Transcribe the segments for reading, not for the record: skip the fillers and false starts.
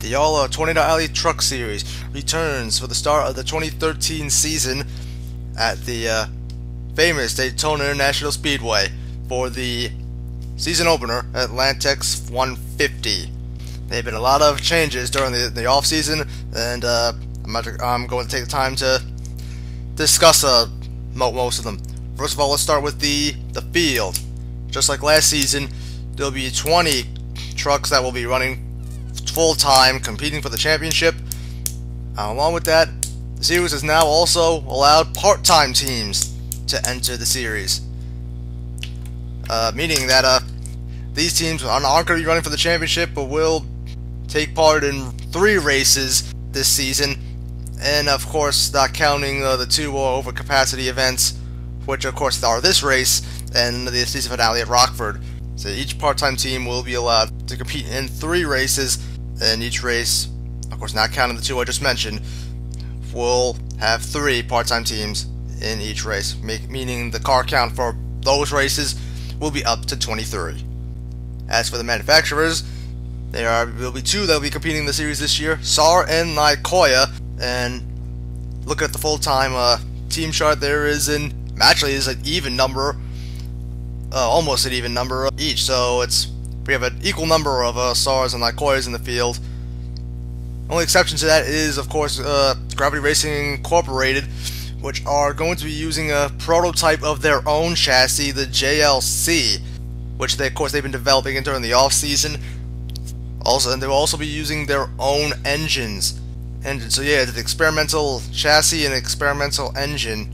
The ARLA Tornado Alley Truck Series returns for the start of the 2013 season at the famous Daytona International Speedway for the season opener, Atlant-X 150. There have been a lot of changes during the off season, and I'm going to take the time to discuss most of them. First of all, let's start with the field. Just like last season, there'll be 20 trucks that will be running full-time, competing for the championship. Along with that, the series has now also allowed part-time teams to enter the series, meaning that these teams aren't going to be running for the championship, but will take part in 3 races this season, and of course not counting the 2 overcapacity events, which of course are this race and the season finale at Rockford. So each part-time team will be allowed to compete in 3 races, and each race, of course not counting the 2 I just mentioned, will have 3 part-time teams in each race, meaning the car count for those races will be up to 23. As for the manufacturers, there will be 2 that will be competing in the series this year, SAR and Nikoya. And looking at the full-time team chart, there is an even number, almost an even number each. So we have an equal number of SARs and Nikoyas in the field. Only exception to that is, of course, Gravity Racing Incorporated, which are going to be using a prototype of their own chassis, the JLC, which they've been developing during the off season. And they will also be using their own engines. So yeah, it's an experimental chassis and experimental engine.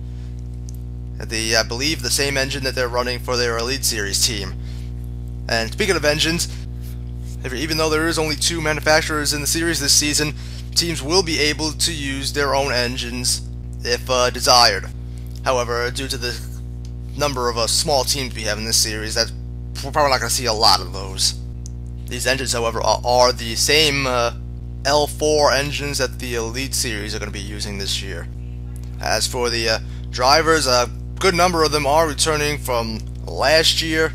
I believe the same engine that they're running for their Elite Series team. And speaking of engines, even though there is only 2 manufacturers in the series this season, teams will be able to use their own engines if desired. However, due to the number of small teams we have in this series, we're probably not going to see a lot of those. These engines, however, are the same L4 engines that the Elite Series are going to be using this year. As for the drivers, a good number of them are returning from last year.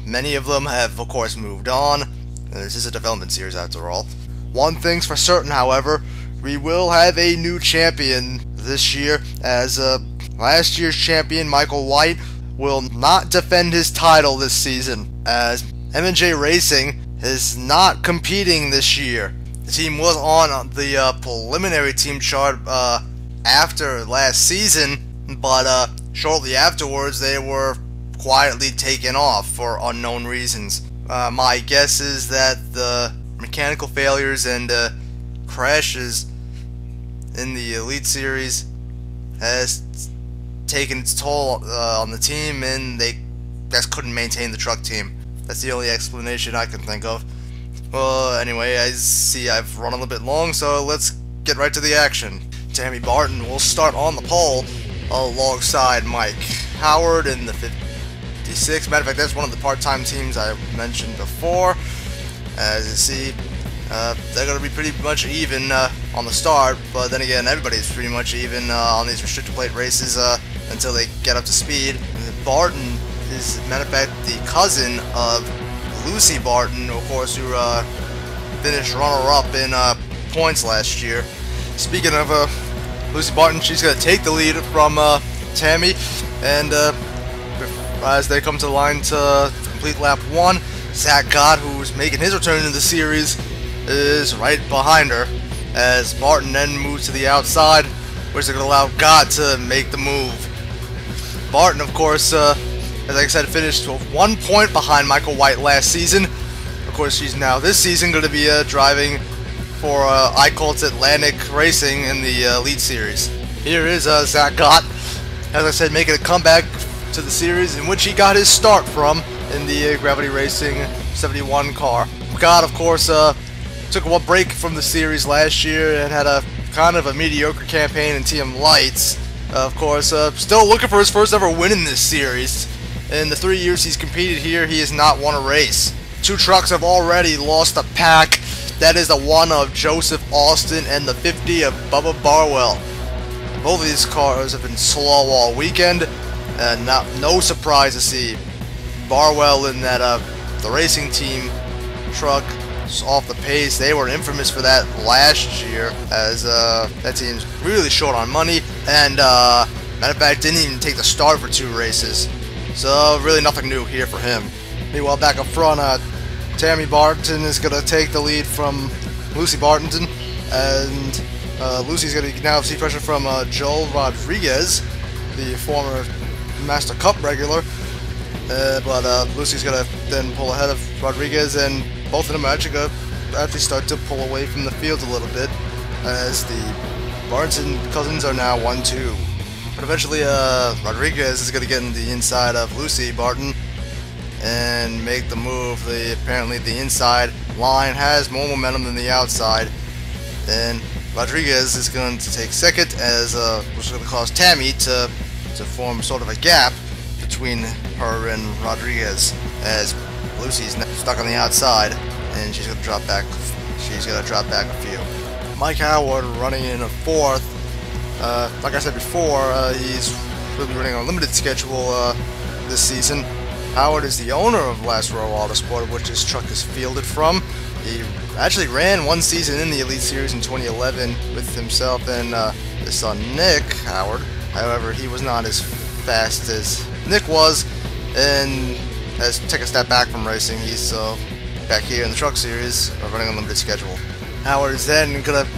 Many of them have, of course, moved on. This is a development series after all. One thing's for certain, however, we will have a new champion this year, as last year's champion, Michael White, will not defend his title this season, as M&J Racing is not competing this year. The team was on the preliminary team chart after last season, but shortly afterwards they were quietly taken off for unknown reasons. My guess is that the mechanical failures and crashes in the Elite Series has taken its toll on the team, and they just couldn't maintain the truck team. That's the only explanation I can think of. Well, anyway, I see I've run a little bit long, so let's get right to the action. Tammy Barton will start on the pole alongside Mike Howard in the 56. Matter of fact, that's one of the part-time teams I mentioned before. As you see, they're going to be pretty much even on the start, but then again, everybody's pretty much even on these restricted plate races until they get up to speed. Barton is, matter of fact, the cousin of Lucy Barton, of course, who finished runner-up in points last year. Speaking of Lucy Barton, she's going to take the lead from Tammy, and as they come to the line to complete lap 1, Zach Gott, who's making his return to the series, is right behind her, as Barton then moves to the outside, which is going to allow Gott to make the move. Barton, of course, as I said, finished 1 point behind Michael White last season. Of course, she's now this season going to be driving for ICOLT's Atlant-X Racing in the Elite Series. Here is Zach Gott, as I said, making a comeback to the series in which he got his start from in the Gravity Racing 71 car. Gott, of course, took a break from the series last year and had a kind of a mediocre campaign in TM Lights. Of course, still looking for his first ever win in this series. In the 3 years he's competed here, he has not won a race. 2 trucks have already lost a pack. That is the 1 of Joseph Austin and the 50 of Bubba Barwell. Both of these cars have been slow all weekend, and no surprise to see Barwell in that the racing team truck off the pace. They were infamous for that last year, as that team's really short on money, and matter of fact, didn't even take the start for 2 races. So really nothing new here for him. Meanwhile, back up front, Tammy Barton is going to take the lead from Lucy Barton, and Lucy's going to now see pressure from Joel Rodriguez, the former Master Cup regular. But Lucy's going to then pull ahead of Rodriguez, and both of them are actually going to start to pull away from the field a little bit, as the Barton cousins are now 1-2. But eventually Rodriguez is going to get in the inside of Lucy Barton and make the move. Apparently the inside line has more momentum than the outside, and Rodriguez is going to take second, as which is going to cause Tammy to form sort of a gap between her and Rodriguez, as Lucy's stuck on the outside and she's going to drop back. She's going to drop back a few. Mike Howard running in a 4th. Like I said before, he's really running on a limited schedule this season. Howard is the owner of Last Row Autosport, which his truck is fielded from. He actually ran 1 season in the Elite Series in 2011 with himself and his son Nick Howard. However, he was not as fast as Nick was, and has taken a step back from racing. He's back here in the Truck Series, running on a limited schedule. Howard is then going to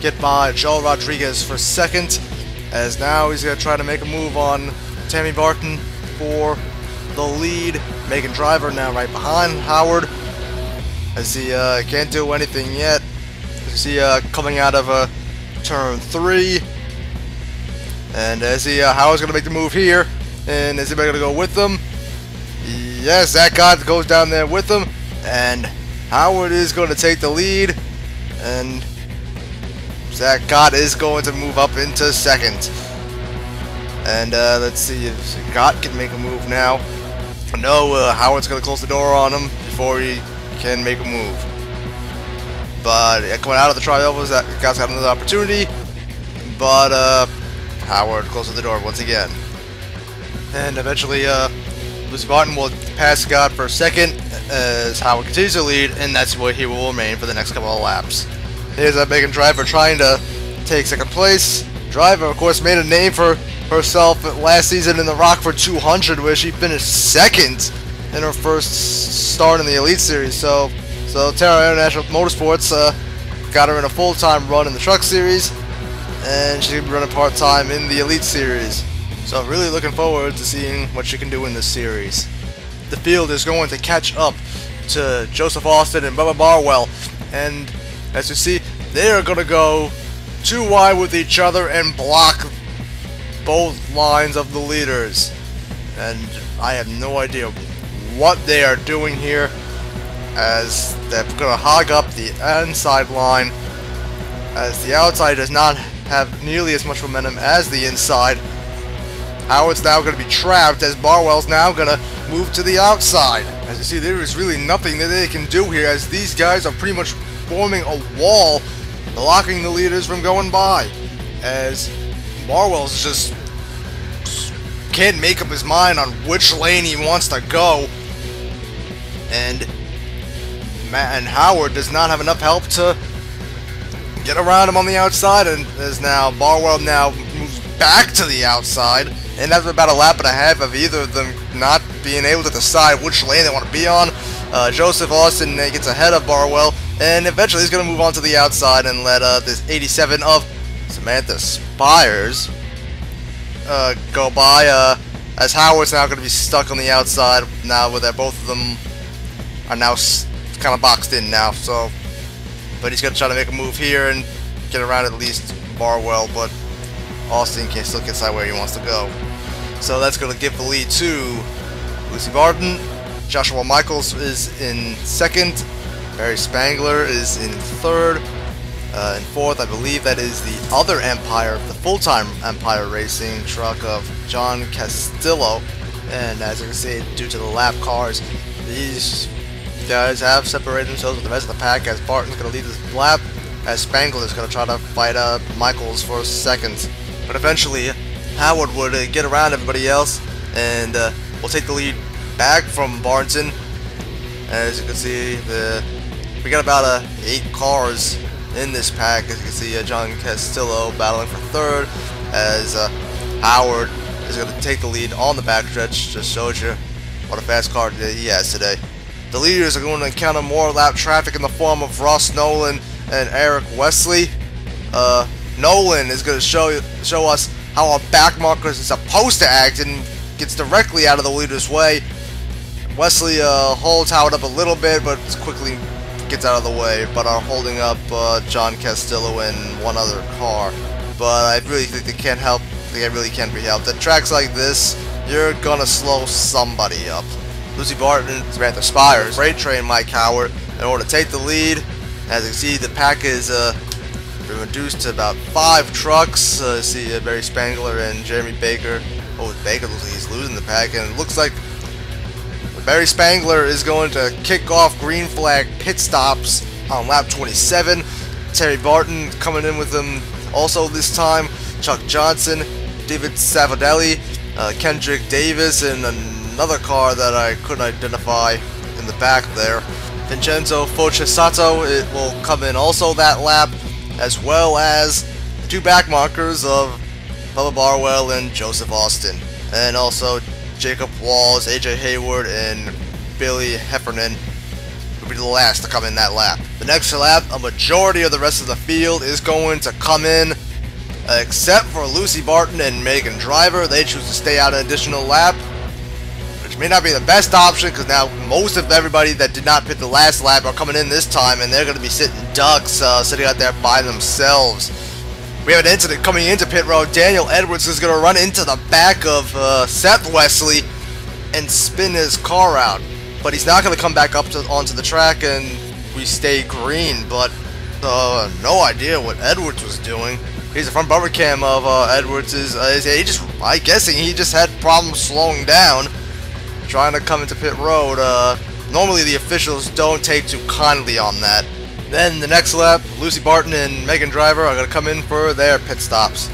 get by Joel Rodriguez for second, as now he's going to try to make a move on Tammy Barton for the lead. Megan Driver now right behind Howard, as he can't do anything yet. You see coming out of turn 3, and as Howard's going to make the move here, and is anybody going to go with them? Yes, Zach Gott goes down there with them, and Howard is going to take the lead, and Zach Gott is going to move up into second. And let's see if Gott can make a move now. No, Howard's going to close the door on him before he can make a move. But coming out of the tri-ovals, Gott's got another opportunity, but Howard closes the door once again. And eventually Lucy Barton will pass Gott for second, as Howard continues to lead, and that's where he will remain for the next couple of laps. Here's Megan Driver trying to take second place. Driver, of course, made a name for herself last season in the Rockford 200, where she finished second in her first start in the Elite Series. So Daytona International Motorsports got her in a full-time run in the Truck Series, and she's going to be running part-time in the Elite Series. So I'm really looking forward to seeing what she can do in this series. The field is going to catch up to Joseph Austin and Bubba Barwell, and as you see, they are going to go 2 wide with each other and block both lines of the leaders. And I have no idea what they are doing here, as they're going to hog up the inside line, as the outside does not have nearly as much momentum as the inside. Howard's now going to be trapped, as Barwell's now going to move to the outside. As you see, there is really nothing that they can do here, as these guys are pretty much forming a wall, blocking the leaders from going by, as Barwell's just can't make up his mind on which lane he wants to go, and Howard does not have enough help to get around him on the outside, and as now Barwell now moves back to the outside, and after about a lap and a half of either of them not being able to decide which lane they want to be on, Joseph Austin gets ahead of Barwell, and eventually he's going to move on to the outside and let this 87 of Samantha Spires go by, as Howard's now going to be stuck on the outside now, where both of them are now kind of boxed in now. So, but he's going to try to make a move here and get around at least Barwell, but Austin can still decide where he wants to go. So that's going to give the lead to Lucy Barton. Joshua Michaels is in second. Barry Spangler is in third. In fourth, I believe that is the other Empire, the full-time Empire Racing truck of John Castillo. And as you can see, due to the lap cars, these guys have separated themselves with the rest of the pack, as Barton's going to lead this lap, as Spangler is going to try to fight Michaels for second. But eventually, Howard would get around everybody else, and will take the lead back from Barton. As you can see, We got about 8 cars in this pack. As you can see, John Castillo battling for third, as Howard is going to take the lead on the backstretch. Just shows you what a fast car he has today. The leaders are going to encounter more lap traffic in the form of Ross Nolan and Eric Wesley. Nolan is going to show us how our back markers is supposed to act and gets directly out of the leader's way. Wesley holds Howard up a little bit, but quickly gets out of the way, but are holding up John Castillo and one other car. But I really think they can't help. They really can't be helped. At tracks like this, you're gonna slow somebody up. Lucy Barton, Samantha Spires, Freight Train Mike Howard in order to take the lead. As you can see, the pack is been reduced to about 5 trucks. See Barry Spangler and Jeremy Baker. Oh, Baker looks like he's losing the pack, and it looks like Barry Spangler is going to kick off green flag pit stops on lap 27. Terry Barton coming in with him also this time. Chuck Johnson, David Savadelli, Kendrick Davis, and another car that I couldn't identify in the back there. Vincenzo Focesato, it will come in also that lap, as well as the 2 back markers of Bubba Barwell and Joseph Austin. And also Jacob Walls, AJ Hayward, and Billy Heffernan will be the last to come in that lap. The next lap, a majority of the rest of the field is going to come in, except for Lucy Barton and Megan Driver. They choose to stay out an additional lap, which may not be the best option, because now most of everybody that did not pit the last lap are coming in this time, and they're going to be sitting ducks, sitting out there by themselves. We have an incident coming into pit road. Daniel Edwards is going to run into the back of Seth Wesley and spin his car out, but he's not going to come back up onto the track, and we stay green. But no idea what Edwards was doing. Here's the front bumper cam of Edwards. I'm guessing he just had problems slowing down, trying to come into pit road. Normally the officials don't take too kindly on that. Then the next lap, Lucy Barton and Megan Driver are going to come in for their pit stops.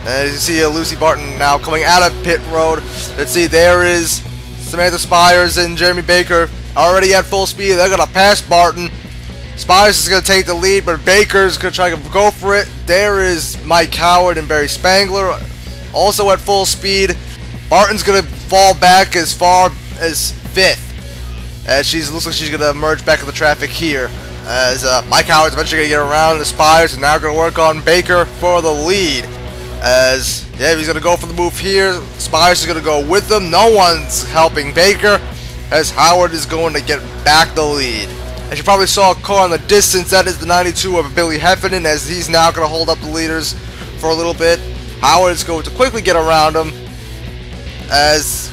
And as you see Lucy Barton now coming out of pit road. Let's see, there is Samantha Spires and Jeremy Baker already at full speed. They're going to pass Barton. Spires is going to take the lead, but Baker's going to try to go for it. There is Mike Howard and Barry Spangler also at full speed. Barton's going to fall back as far as 5th, as looks like she's going to merge back in the traffic here. As Mike Howard's eventually going to get around the Spires, and now going to work on Baker for the lead. As, yeah, he's going to go for the move here. Spires is going to go with him. No one's helping Baker, as Howard is going to get back the lead. As you probably saw a car in the distance, that is the 92 of Billy Heffernan, as he's now going to hold up the leaders for a little bit. Howard is going to quickly get around him, as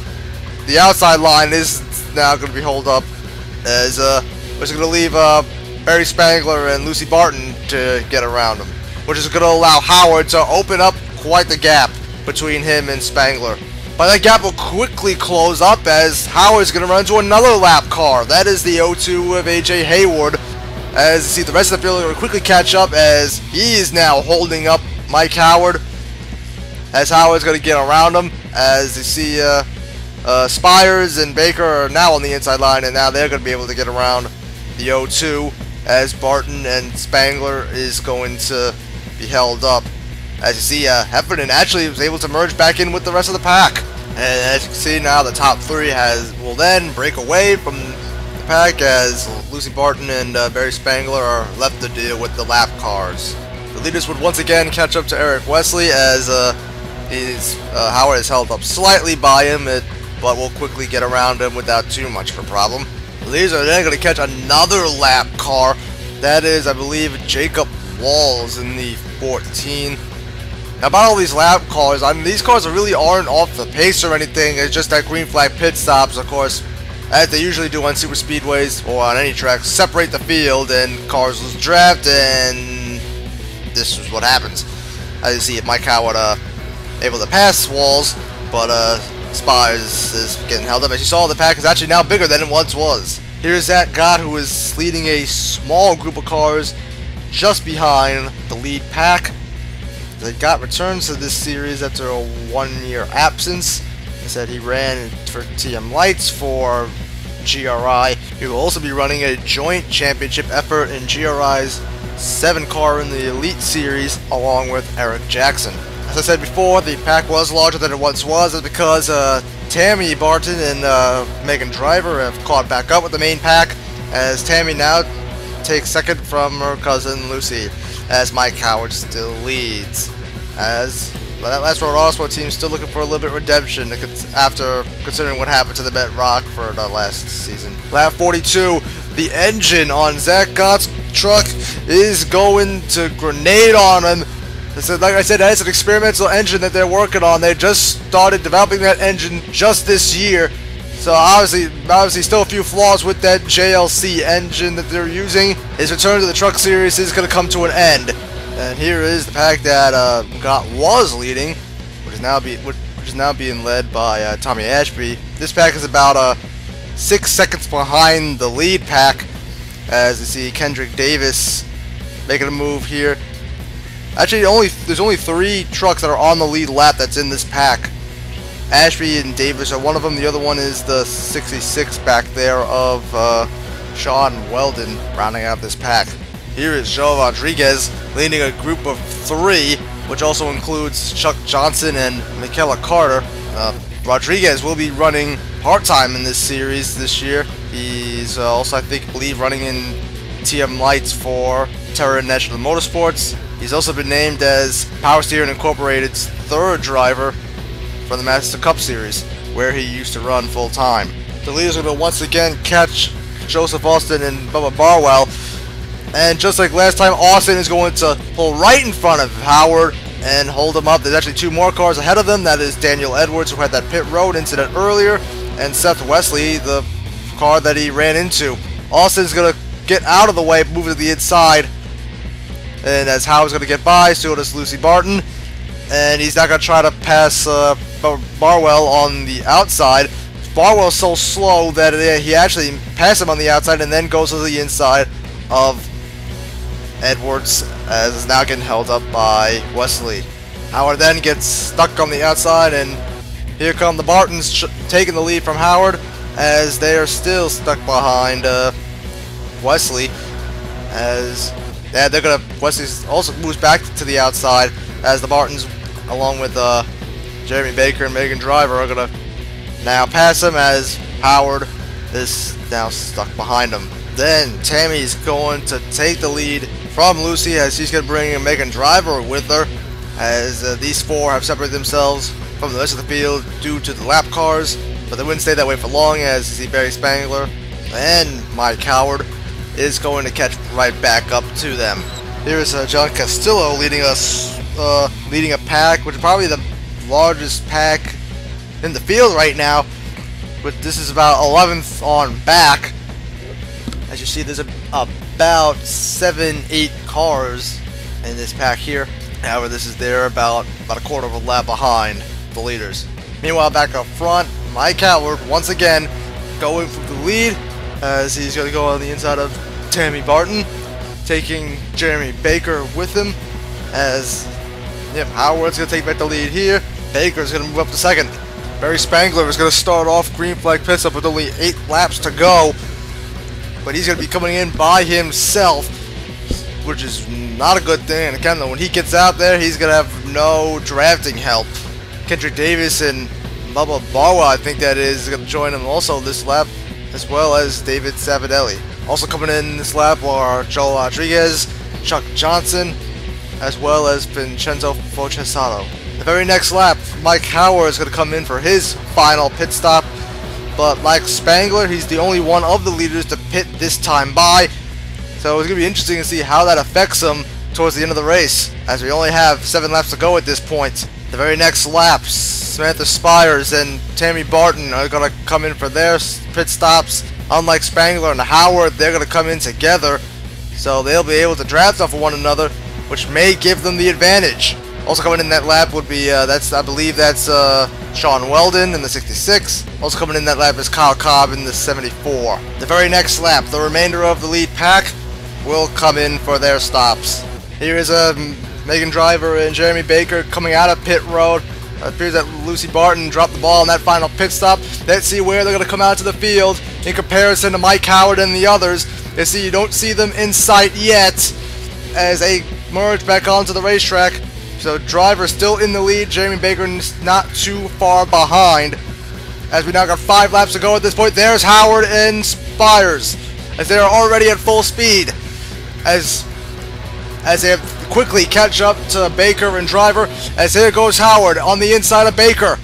the outside line is now going to be held up, as we're going to leave Barry Spangler and Lucy Barton to get around him, which is going to allow Howard to open up quite the gap between him and Spangler. But that gap will quickly close up, as Howard's going to run into another lap car. That is the 02 of AJ Hayward. As you see, the rest of the field are going to quickly catch up, as he is now holding up Mike Howard, as Howard's going to get around him. As you see, Spires and Baker are now on the inside line, and now they're going to be able to get around the 02, as Barton and Spangler is going to be held up. As you see, Heffernan actually was able to merge back in with the rest of the pack. And as you can see now, the top 3 will then break away from the pack, as Lucy Barton and Barry Spangler are left to deal with the lap cars. The leaders would once again catch up to Eric Wesley, as Howard is held up slightly by him, but will quickly get around him without too much of a problem. The leaders are then going to catch another lap car. That is, I believe, Jacob Walls in the 14. Now, about all these lap cars, I mean, these cars really aren't off the pace or anything. It's just that green flag pit stops, of course, as they usually do on super speedways or on any track, separate the field and cars lose draft, and this is what happens. As you see, Mike Howard able to pass Walls, but Spires is getting held up. As you saw, the pack is actually now bigger than it once was. Here's Zach Gott, who is leading a small group of cars just behind the lead pack. Gott returns to this series after a 1-year absence. He said he ran for TM Lights for GRI, He will also be running a joint championship effort in GRI's 7-car in the Elite Series along with Eric Jackson. As I said before, the pack was larger than it once was. That's because Tammy Barton and Megan Driver have caught back up with the main pack, as Tammy now takes second from her cousin Lucy, as Mike Howard still leads. As that last road Autosport team still looking for a little bit of redemption after considering what happened to the Met Rock for the last season. Lap 42, the engine on Zach Gott's truck is going to grenade on him. So, like I said, that's an experimental engine that they're working on. They just started developing that engine just this year. So obviously still a few flaws with that JLC engine that they're using. His return to the Truck Series is going to come to an end. And here is the pack that Gott was leading, which is now being led by Tommy Ashby. This pack is about 6 seconds behind the lead pack, as you see Kendrick Davis making a move here. Actually, there's only 3 trucks that are on the lead lap that's in this pack. Ashby and Davis are one of them. The other one is the 66 back there of Sean Weldon rounding out this pack. Here is Joe Rodriguez leading a group of 3, which also includes Chuck Johnson and Michaela Carter. Rodriguez will be running part-time in this series this year. He's also, I believe, running in TM Lights for Terra National Motorsports. He's also been named as Power Steering Incorporated's 3rd driver for the Master Cup Series, where he used to run full-time. The leaders are going to once again catch Joseph Austin and Bubba Barwell, and just like last time, Austin is going to pull right in front of Howard and hold him up. There's actually 2 more cars ahead of them. That is Daniel Edwards, who had that pit road incident earlier, and Seth Wesley, the car that he ran into. Austin's going to get out of the way, move to the inside, and as Howard's going to get by, so does Lucy Barton, and he's not going to try to pass Barwell on the outside. Barwell's so slow that he actually passed him on the outside and then goes to the inside of Edwards, as is now getting held up by Wesley. Howard then gets stuck on the outside, and here come the Bartons taking the lead from Howard, as they are still stuck behind Wesley, as Wesley also moves back to the outside, as the Bartons, along with Jeremy Baker and Megan Driver, are going to now pass him, as Howard is now stuck behind him. Then Tammy's going to take the lead from Lucy, as she's going to bring Megan Driver with her, as these 4 have separated themselves from the rest of the field due to the lap cars, but they wouldn't stay that way for long, as you see Barry Spangler and Mike Howard is going to catch right back up to them. Here is John Castillo leading a pack, which is probably the largest pack in the field right now, but this is about 11th on back. As you see, there's about 7-8 cars in this pack here. However, they're about a quarter of a lap behind the leaders. Meanwhile, back up front, Mike Howard once again going for the lead, as he's going to go on the inside of Tammy Barton, taking Jeremy Baker with him, as Howard's going to take back the lead here. Baker's going to move up to second. Barry Spangler is going to start off green flag pit stop with only 8 laps to go, but he's going to be coming in by himself, which is not a good thing. And again, though, when he gets out there, he's going to have no drafting help. Kendrick Davis and Bubba Barwa, I think that is going to join him also this lap, as well as David Savidelli. Also coming in this lap are Joel Rodriguez, Chuck Johnson, as well as Vincenzo Focesato. The very next lap, Mike Howard is going to come in for his final pit stop, but like Spangler, he's the only one of the leaders to pit this time by, so it's going to be interesting to see how that affects him towards the end of the race, as we only have 7 laps to go at this point. The very next lap, Samantha Spires and Tammy Barton are going to come in for their pit stops. Unlike Spangler and Howard, they're going to come in together, so they'll be able to draft off of one another, which may give them the advantage. Also coming in that lap would be, I believe that's Sean Weldon in the 66. Also coming in that lap is Kyle Cobb in the 74. The very next lap, the remainder of the lead pack will come in for their stops. Here is Megan Driver and Jeremy Baker coming out of pit road, It appears that Lucy Barton dropped the ball in that final pit stop. Let's see where they're going to come out to the field in comparison to Mike Howard and the others. You don't see them in sight yet as they merge back onto the racetrack. So driver still in the lead. Jeremy Baker not too far behind. As we now got 5 laps to go at this point. There's Howard and Spires as they are already at full speed. As they have quickly catch up to Baker and driver. As here goes Howard on the inside of Baker.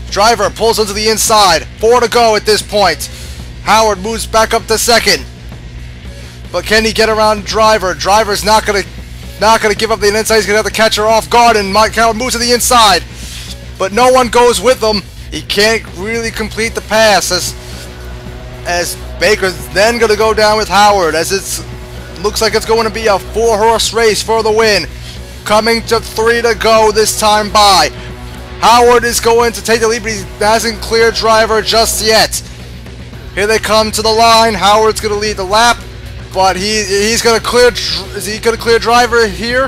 Driver pulls into the inside. 4 to go at this point. Howard moves back up to second. But can he get around driver? Driver's not gonna give up the inside. He's gonna have to catch her off guard, and Mike Howard moves to the inside. But no one goes with him. He can't really complete the pass as Baker's then gonna go down with Howard as looks like it's going to be a 4-horse race for the win. Coming to 3 to go this time by. Howard is going to take the lead, but he hasn't cleared driver just yet. Here they come to the line. Howard's going to lead the lap, but he's going to clear. Is he going to clear driver here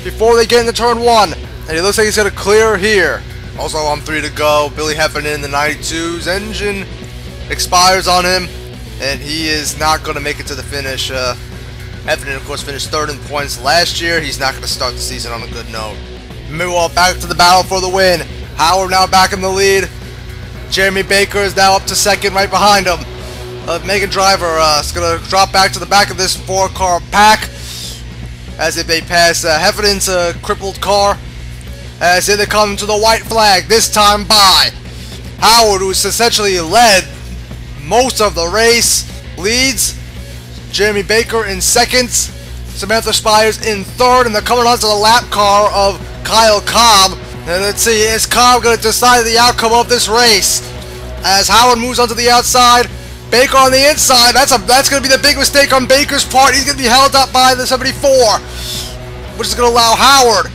before they get into turn 1? And he looks like he's going to clear here. Also on 3 to go. Billy Heffernan in the 92's engine expires on him, and he is not going to make it to the finish. Heffernan, of course, finished 3rd in points last year. He's not going to start the season on a good note. Meanwhile, back to the battle for the win. Howard now back in the lead. Jeremy Baker is now up to 2nd right behind him. Megan Driver is going to drop back to the back of this 4-car pack as they pass Heffernan's crippled car. As here they come to the white flag, this time by Howard, who's essentially led most of the race, leads. Jeremy Baker in 2nd, Samantha Spires in 3rd, and they're coming onto the lap car of Kyle Cobb. And let's see, is Cobb going to decide the outcome of this race? As Howard moves onto the outside, Baker on the inside. That's going to be the big mistake on Baker's part. He's going to be held up by the 74, which is going to allow Howard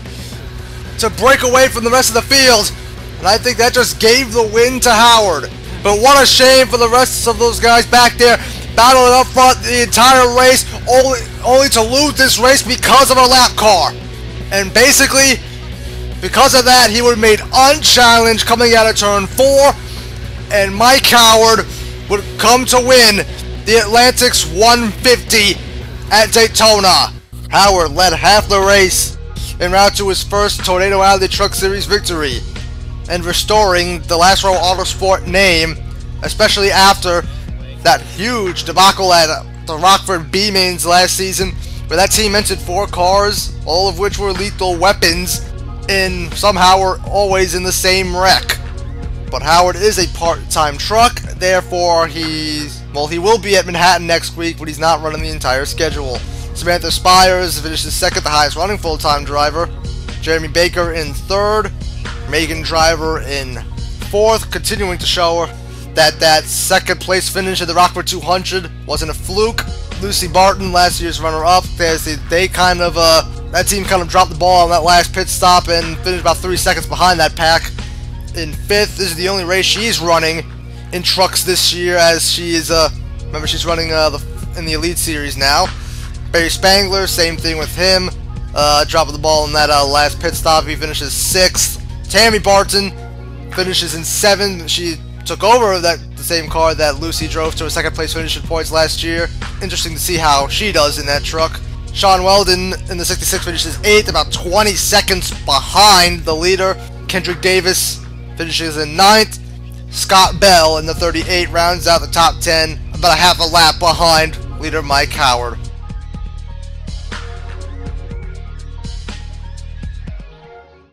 to break away from the rest of the field. And I think that just gave the win to Howard. But what a shame for the rest of those guys back there, battling up front the entire race, only to lose this race because of a lap car. And basically, because of that, he would have made unchallenged coming out of turn 4, and Mike Howard would come to win the Atlant-X 150 at Daytona. Howard led half the race en route to his first Tornado Alley Truck Series victory, and restoring the Last Row Autosport name, especially after that huge debacle at the Rockford B-Mains last season, where that team entered 4 cars, all of which were lethal weapons, and somehow were always in the same wreck. But Howard is a part-time truck, therefore he will be at Manhattan next week, but he's not running the entire schedule. Samantha Spires finishes 2nd, the highest running full-time driver. Jeremy Baker in 3rd. Megan Driver in 4th, continuing to show that 2nd place finish at the Rockford 200 wasn't a fluke. Lucy Barton, last year's runner-up, that team kind of dropped the ball on that last pit stop and finished about 3 seconds behind that pack. In 5th, this is the only race she's running in trucks this year, as she is, remember she's running in the Elite Series now. Barry Spangler, same thing with him, dropping the ball in that last pit stop. He finishes 6th. Tammy Barton finishes in 7th. She took over the same car that Lucy drove to a 2nd place finish in points last year. Interesting to see how she does in that truck. Sean Weldon in the 66 finishes 8th, about 20 seconds behind the leader. Kendrick Davis finishes in 9th. Scott Bell in the 38 rounds out the top 10, about a half a lap behind leader Mike Howard.